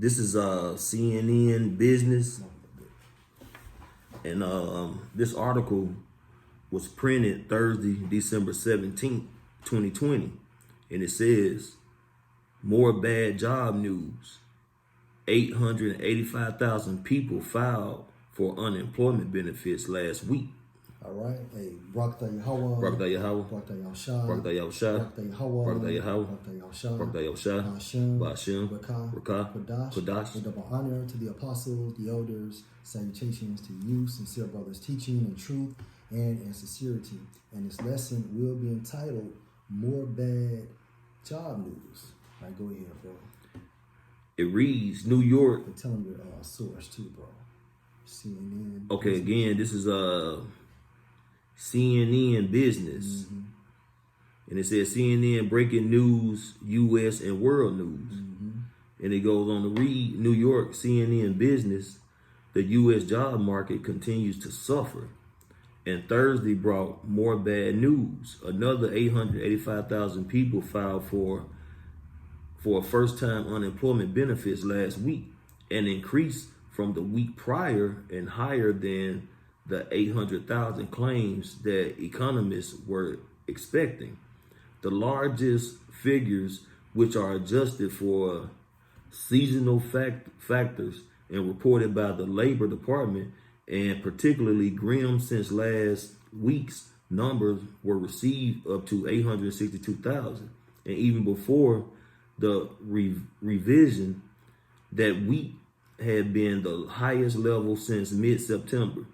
This is CNN Business, and this article was printed Thursday, December 17th, 2020, and it says, more bad job news. 885,000 people filed for unemployment benefits last week. All right. Hey, Barakatah Yahweh. Barakatah Yahweh. Barakatah Yahushua. Barakatah Yahushua. Barakatah Yahweh. Barakatah Yahweh. Barakatah Yahushua. Barakatah Yahushua. Hashem. Ba'ashem. Rakah. Kodash. With double honor to the apostles, the elders, salutations to you, sincere brothers, teaching in truth and in sincerity. And this lesson will be entitled More Bad Job News. All right, go ahead, bro. It reads, New York. And tell them your source too, bro. CNN. Okay, again, this is CNN Business. Mm-hmm. And it says CNN breaking news, U.S. and world news. Mm-hmm. And it goes on to read, New York CNN Business, the U.S. job market continues to suffer. And Thursday brought more bad news. Another 885,000 people filed for first-time unemployment benefits last week, an increase from the week prior and higher than the 800,000 claims that economists were expecting. The largest figures, which are adjusted for seasonal factors and reported by the Labor Department, and particularly grim since last week's numbers were received up to 862,000. And even before the revision, that week had been the highest level since mid-September.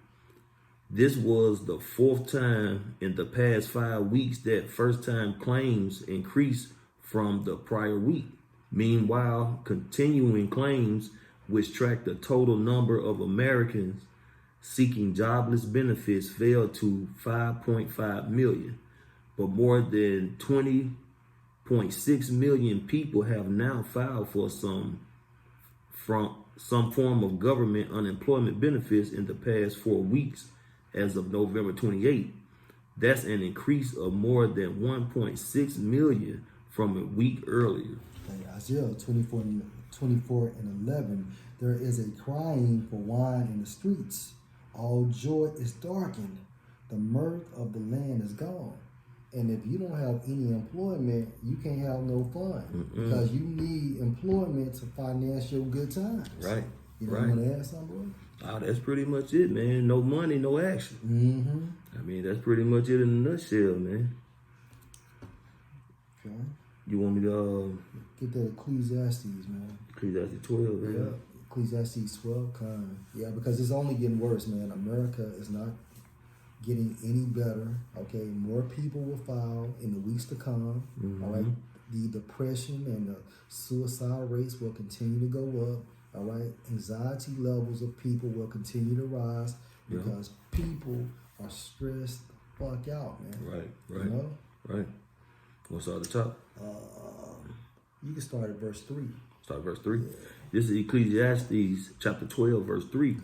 This was the fourth time in the past 5 weeks that first-time claims increased from the prior week. Meanwhile, continuing claims, which track the total number of Americans seeking jobless benefits, fell to 5.5 million, but more than 20.6 million people have now filed for some form of government unemployment benefits in the past 4 weeks as of November 28th. That's an increase of more than 1.6 million from a week earlier. Isaiah 24 and 11, there is a crying for wine in the streets. All joy is darkened. The mirth of the land is gone. And if you don't have any employment, you can't have no fun. Because you need employment to finance your good times. Right. You know, want to add something, bro? That's pretty much it, man. No money, no action. I mean, that's pretty much it in a nutshell, man. Okay. You want me to get that Ecclesiastes, man. Ecclesiastes 12, man. Yeah. Ecclesiastes 12, yeah, because it's only getting worse, man. America is not getting any better. Okay, more people will file in the weeks to come. All right, the depression and the suicide rates will continue to go up. All right, anxiety levels of people will continue to rise because people are stressed the fuck out, man. Right. You know? Right. What's at the top? You can start at verse 3. Start verse 3. Yeah. This is Ecclesiastes chapter 12, verse 3.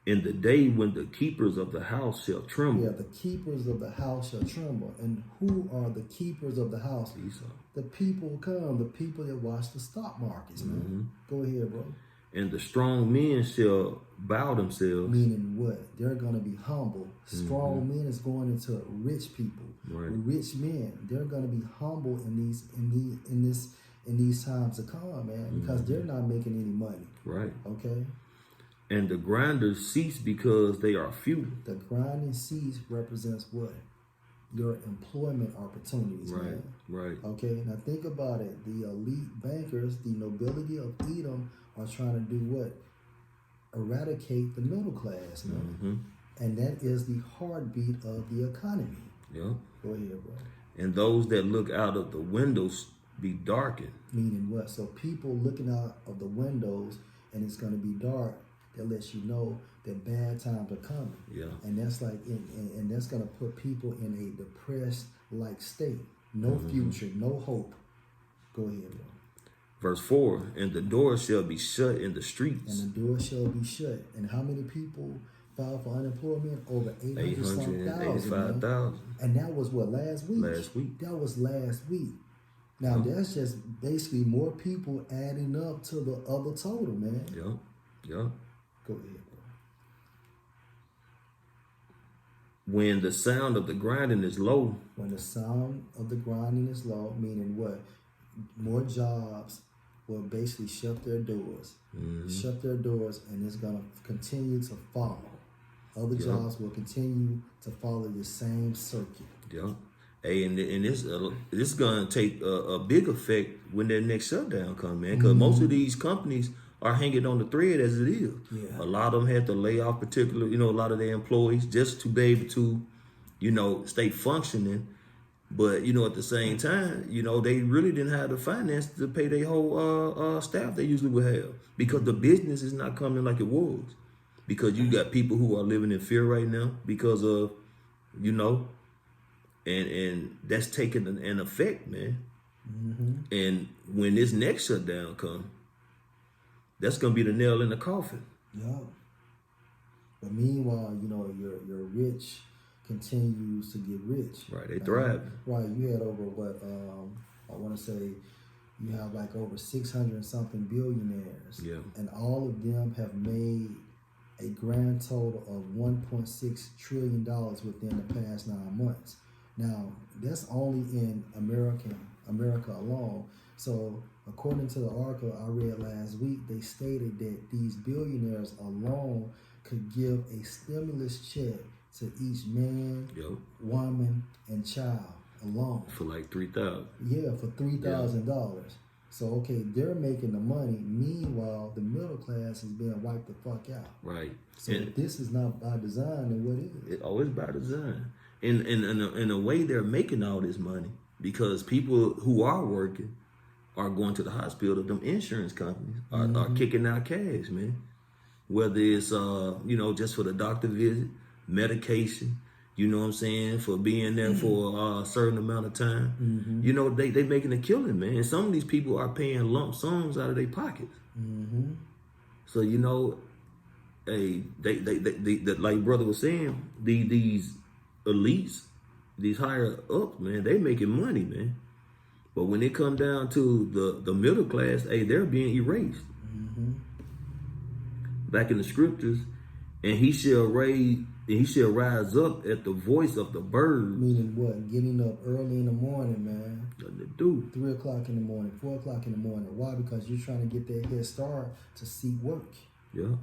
In the day when the keepers of the house shall tremble. Yeah, the keepers of the house shall tremble. And who are the keepers of the house? Esau. The people come, the people that watch the stock markets, man. Go ahead, bro. And the strong men shall bow themselves. Meaning what? They're going to be humble. Strong men is going into rich people. Right. Rich men, they're going to be humble in these times to come, man, because they're not making any money. Right. Okay. And the grinders cease because they are few. The grinding cease represents what? Your employment opportunities, man. Right. Okay. Now think about it. The elite bankers, the nobility of Edom, are trying to do what? Eradicate the middle class, man. And that is the heartbeat of the economy. Yeah. Go ahead, bro. And those that look out of the windows be darkened. Meaning what? So people looking out of the windows and it's going to be dark. That lets you know that bad times are coming. Yeah. And that's like, and that's going to put people in a depressed like state. No future, no hope. Go ahead, bro. Verse 4, and the door shall be shut in the streets. And the door shall be shut. And how many people filed for unemployment? Over 885,000. And that was what, last week? Last week. That was last week. Now that's just basically more people adding up to the other total, man. Yeah. Go ahead, bro. When the sound of the grinding is low, When the sound of the grinding is low, meaning what? More jobs will basically shut their doors. Shut their doors, and it's gonna continue to follow. Other jobs will continue to follow the same circuit. yeah. Hey, and this gonna take a big effect when that next shutdown come, man. Because most of these companies are hanging on the thread as it is. Yeah. A lot of them had to lay off a lot of their employees just to be able to, stay functioning. But at the same time, they really didn't have the finance to pay their whole staff they usually would have, because the business is not coming like it was. Because you got people who are living in fear right now because of, and that's taking an effect, man. And when this next shutdown come, that's gonna be the nail in the coffin. Yeah. But meanwhile, your rich continues to get rich. Right, they thrive. Right, you had over what I want to say, you have like over 600 and something billionaires. Yeah. And all of them have made a grand total of $1.6 trillion within the past 9 months. Now, that's only in America alone. So, according to the article I read last week, they stated that these billionaires alone could give a stimulus check to each man, woman, and child alone. For like $3,000. Yeah, for $3,000. So, okay, they're making the money. Meanwhile, the middle class is being wiped the fuck out. Right. So if this is not by design, then what is? It's always by design. In a way, they're making all this money because people who are working are going to the hospital. Them insurance companies are kicking out cash, man. Whether it's just for the doctor visit, medication, you know what I'm saying, for being there for a certain amount of time. They making a killing, man. And some of these people are paying lump sums out of their pockets. So hey, they like brother was saying, these elites, these higher ups, man, they making money, man. But when it come down to the middle class, hey, they're being erased. Back in the scriptures, and he shall rise up at the voice of the bird. Meaning what? Getting up early in the morning, man. Nothing to do. 3 o'clock in the morning, 4 o'clock in the morning. Why? Because you're trying to get that head start to seek work. Yeah.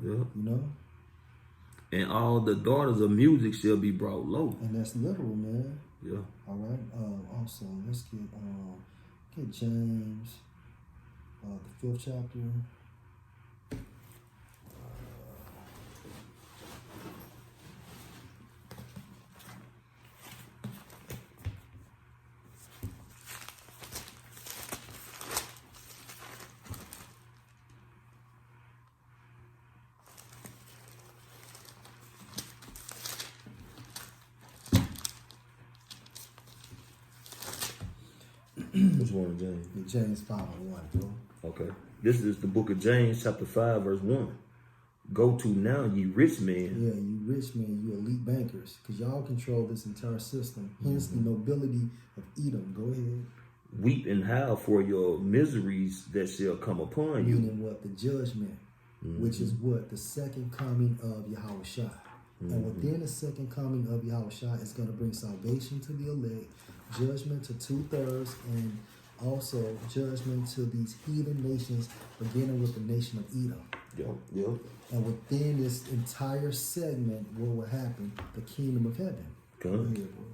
And all the daughters of music shall be brought low. And that's literal, man. Yeah. All right. Also, let's get James, the 5th chapter. Which one, James? James 5:1, bro. Okay. This is the book of James, chapter 5, verse 1. Go to now, ye rich men. Yeah, you rich men, you elite bankers, because y'all control this entire system. Hence the nobility of Edom. Go ahead. Weep and howl for your miseries that shall come upon you. Meaning what? The judgment, which is what? The second coming of Yahushua. And within the second coming of Yahushua is going to bring salvation to the elect, judgment to 2/3, and also judgment to these heathen nations, beginning with the nation of Edom. Yep. And within this entire segment, what will happen? The kingdom of heaven. Come. Go ahead, bro.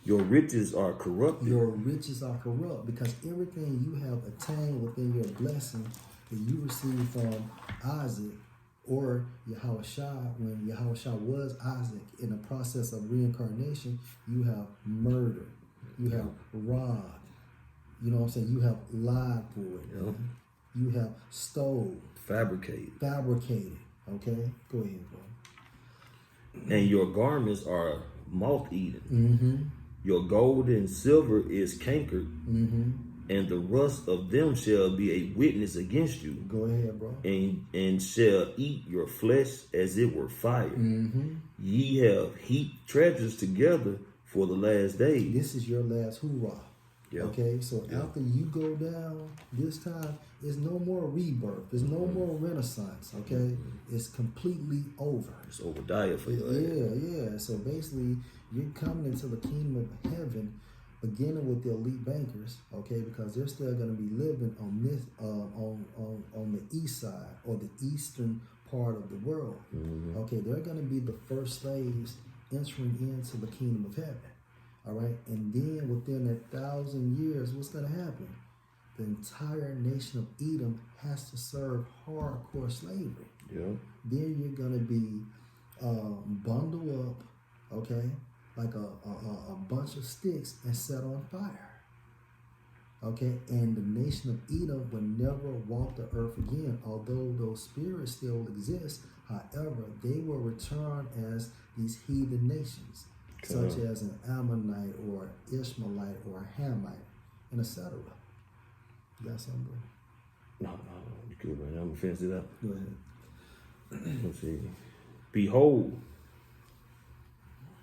Your riches are corrupted. Your riches are corrupt because everything you have attained within your blessing that you received from Isaac or Yahushua, when Yahushua was Isaac, in the process of reincarnation, you have murdered, you have robbed, you know what I'm saying? You have lied for it. Yep. You have stole, Fabricated. Okay, go ahead, bro. And your garments are moth-eaten. Your gold and silver is cankered, and the rust of them shall be a witness against you. Go ahead, bro. And shall eat your flesh as it were fire. Ye have heaped treasures together for the last days. This is your last hoorah. Yeah. Okay, so after you go down this time, it's no more rebirth. There's no more renaissance. Okay, it's completely over. It's Obadiah for you. Yeah. So basically, you're coming into the kingdom of heaven, beginning with the elite bankers. Okay, because they're still going to be living on this on the east side or the eastern part of the world. Okay, they're going to be the first slaves entering into the kingdom of heaven. All right, and then within 1,000 years, what's going to happen? The entire nation of Edom has to serve hardcore slavery. Yeah. Then you're going to be bundled up, okay, like a bunch of sticks and set on fire. Okay, and the nation of Edom will never walk the earth again, although those spirits still exist. However, they will return as these heathen nations, such as an Ammonite or Ishmaelite or a Hamite, and etc. You got something, bro? No, you good, man. I'm gonna finish it up. Go ahead. Let's see. Behold,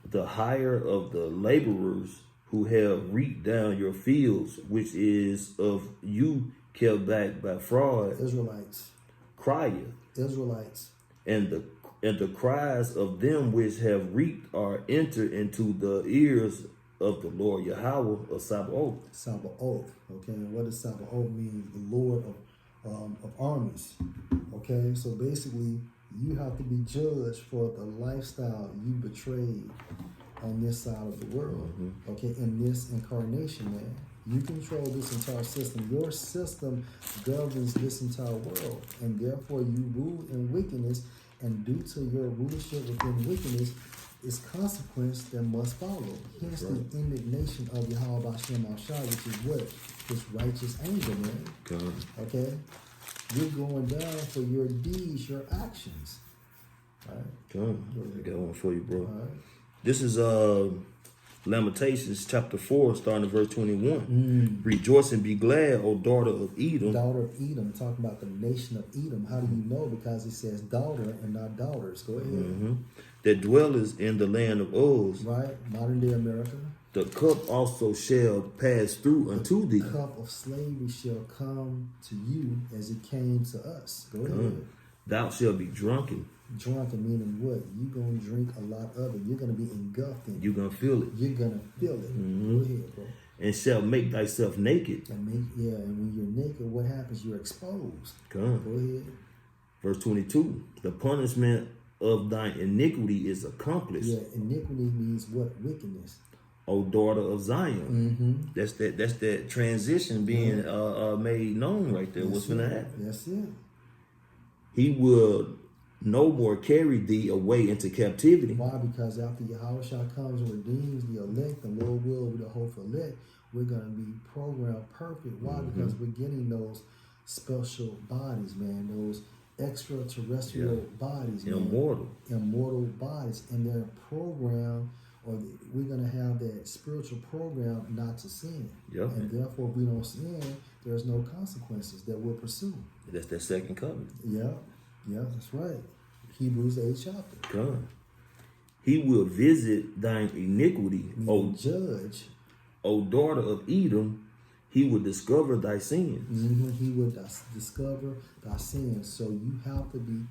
the hire of the laborers who have reaped down your fields, which is of you kept back by fraud, Israelites. crieth, Israelites. and the cries of them which have reaped are entered into the ears of the Lord Yahweh of Sabaoth. Sabaoth. Okay, and what does Sabaoth mean? The Lord of armies. Okay, so basically, you have to be judged for the lifestyle you betrayed on this side of the world. Okay, in this incarnation, man. You control this entire system. Your system governs this entire world, and therefore you rule in wickedness. And due to your rulership within wickedness, is consequence that must follow. Hence the indignation of Yahweh Hashem Al-Shai, which is what? His righteous anger, man. God. Okay? You're going down for your deeds, your actions. All right? God. I got one for you, bro. All right. This is Lamentations chapter 4, starting at verse 21. Rejoice and be glad, O daughter of Edom. Daughter of Edom, talking about the nation of Edom. How do you know? Because it says daughter and not daughters. Go ahead. That dwellers in the land of Uz. Right? Modern day America. The cup also shall pass through unto thee. The cup of slavery shall come to you as it came to us. Go ahead. Thou shalt be drunken. Drunken meaning what? You're going to drink a lot of it. You're going to be engulfed in it. You're going to feel it. You're going to feel it. Go ahead, bro. And shall make thyself naked. And and when you're naked, what happens? You're exposed. Come. Go ahead. Verse 22. The punishment of thine iniquity is accomplished. Yeah, iniquity means what? Wickedness. O daughter of Zion. That's that transition being made known right there. What's going to happen? That's it. He will no more carry thee away into captivity. Why? Because after Yahushua comes and redeems the elect, the Lord will with the hope for elect, we're going to be programmed perfect. Why? Because we're getting those special bodies, man. Those extraterrestrial bodies, man. Immortal bodies. And they're programmed, or we're going to have that spiritual program not to sin. And therefore, if we don't sin, there's no consequences that we'll pursue. That's that second covenant. Yeah, that's right. Hebrews 8th chapter. God. He will visit thine iniquity, O judge. O daughter of Edom. He will discover thy sins. He will discover thy sins. So you have to be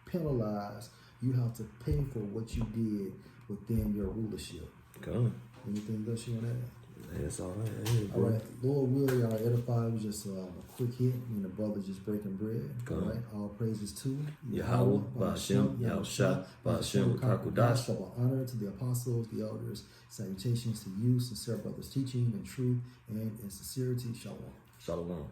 penalized. You have to pay for what you did within your rulership. God. Anything else you want to add? That's all right. All right. Lord will, y'all edify. It was just a quick hit. And the brother just breaking bread. God. All right. All praises to Yahweh, Ba'ashem, Yahushua, Ba'ashem, Kakudash. Double honor to the apostles, the elders. Salutations to you, sincere brothers teaching in truth and in sincerity. Shalom. Shalom.